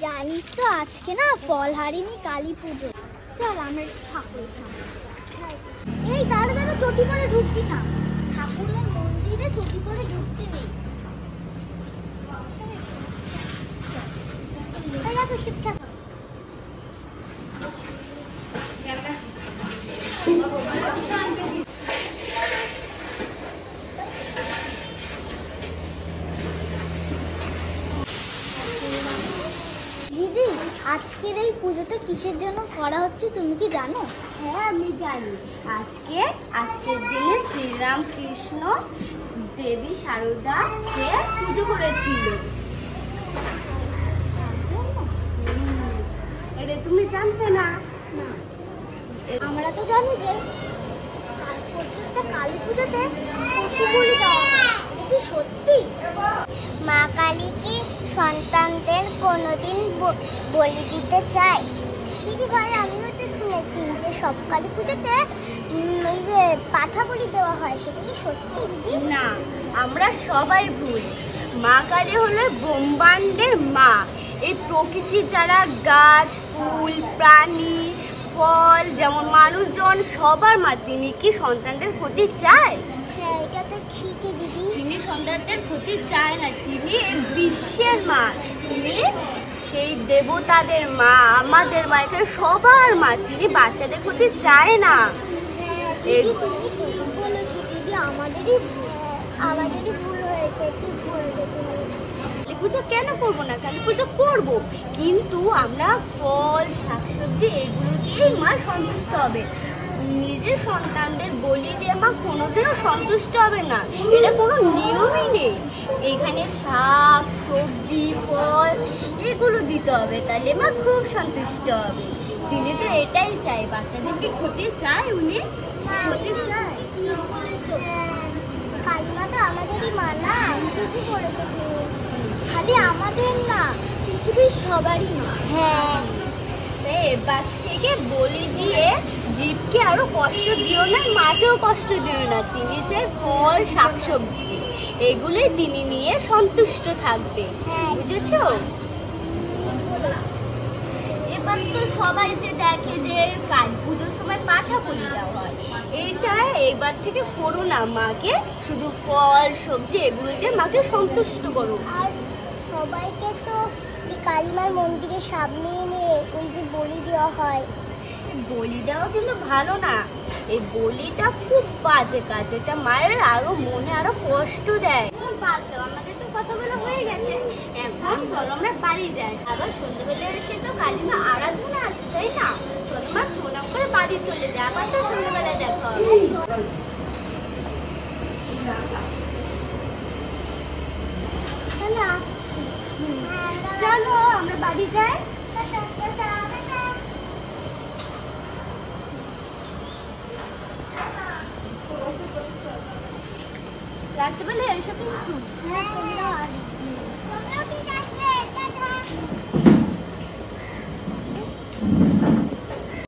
জানিস তো আজকে না ফলহারিণী কালী পুজো। চল আমরা ঠাকুরের সামনে। এই দাঁড়া চটি পরে ঢুকবি না, ঠাকুরের মন্দিরে চটি পরে ঢুকতে নেই। ঠিকঠাক দিদি, আজকের এই পুজোটা কিসের জন্য করা হচ্ছে তুমি কি জানো? হ্যাঁ আমি জানি। আজকের দিনে শ্রীরামকৃষ্ণ দেবী শারদাকে পুজো করেছিল। এটা তুমি জানতে না? আমরা তো জানি যে প্রত্যেকটা কালী পুজোতে পশু বলি দেওয়া হয়। এটা সত্যি? মা কালী কি সন্তানদের কোনোদিন বলি দিতে চায়? দিদি ভাই, আমিও তো শুনেছি যে সব কালী পুজোতে ওই যে পাঠা বলি দেওয়া হয়। সেটা কি সত্যি দিদি? না, আমরা সবাই ভুল। মা কালী হলো ব্রহ্মাণ্ডের মা। এই প্রকৃতির যারা গাছ, ফুল, প্রাণী, ফল, যেমন মানুষজন, সবার মা। তিনি কি সন্তানদের ক্ষতি চায়? হ্যাঁ, এটা তো ঠিকই দিদি। তিনি সন্তানদের ক্ষতি চায় না। তিনি এই বিশ্বের মা। তিনি সেই দেবতাদের মা, আমাদের মা, এখানে সবার মা। তিনি বাচ্চাদের ক্ষতি চায় না। দিদি তুমি ঠিক বলেছো দিদি, আমাদেরই ভুল হয়েছে। ঠিক বলেছো তুমি। কালী পুজো কেন করবো না? কালী পুজো করবো, কিন্তু আমরা ফল, শাকসবজি এগুলো দিয়েই মা সন্তুষ্ট হবে। নিজের সন্তানদের বলি দিয়ে মা কোনোদিনও সন্তুষ্ট হবে না। এটা কোনো নিয়মই নেই। এখানে শাক, সবজি, ফল এগুলো দিতে হবে, তাহলে মা খুব সন্তুষ্ট হবে। তিনি তো এটাই চায়। বাচ্চাদেরকে ক্ষতি চায় উনি? ক্ষতি চায়। ঠিক বলেছো। কালিমা তো আমাদেরই মা না? ঠিকই বলেছো তুমি। খালি আমাদের না, পৃথিবীর সবারই মা। হ্যাঁ, এবার থেকে বলি দিয়ে জীবকে আরো কষ্ট দিও না, মাকেও কষ্ট দিও না। তিনি যে ফল, শাকসবজি এগুলোই তিনি নিয়ে সন্তুষ্ট থাকবে। বুঝেছো? এবার তো সবাই যে দেখে যে কালী পুজোর সময় পাঠা বলি দেওয়া হয়, এইটা এবার থেকে করো না। মাকে শুধু ফল, সবজি এগুলো দিয়ে মাকে সন্তুষ্ট করো। আর সবাইকে তো কালিমার মন্দিরের সামনে এনে ওই যে বলি দেওয়া হয়। বলি দেওয়া কিন্তু ভালো না। এই বলিটা খুব বাজে কাজ। এটা মায়ের আরো মনে আরো কষ্ট দেয়। আমাদের তো কথা বলা হয়ে গেছে, এখন চলো আমরা বাড়ি যাই। আবার সন্ধ্যেবেলা এসে তো কালিমা আরাধনা আছে, তাই না? চলো মা প্রণাম করে বাড়ি চলে যাই। আবার তো সন্ধ্যেবেলায় দেখা হবে। তাহলে আসছি। চলো আমরা বাড়ি যাই। রাত্রেবেলা এসব কিন্তু। হ্যাঁ, তোমরাও আসবে।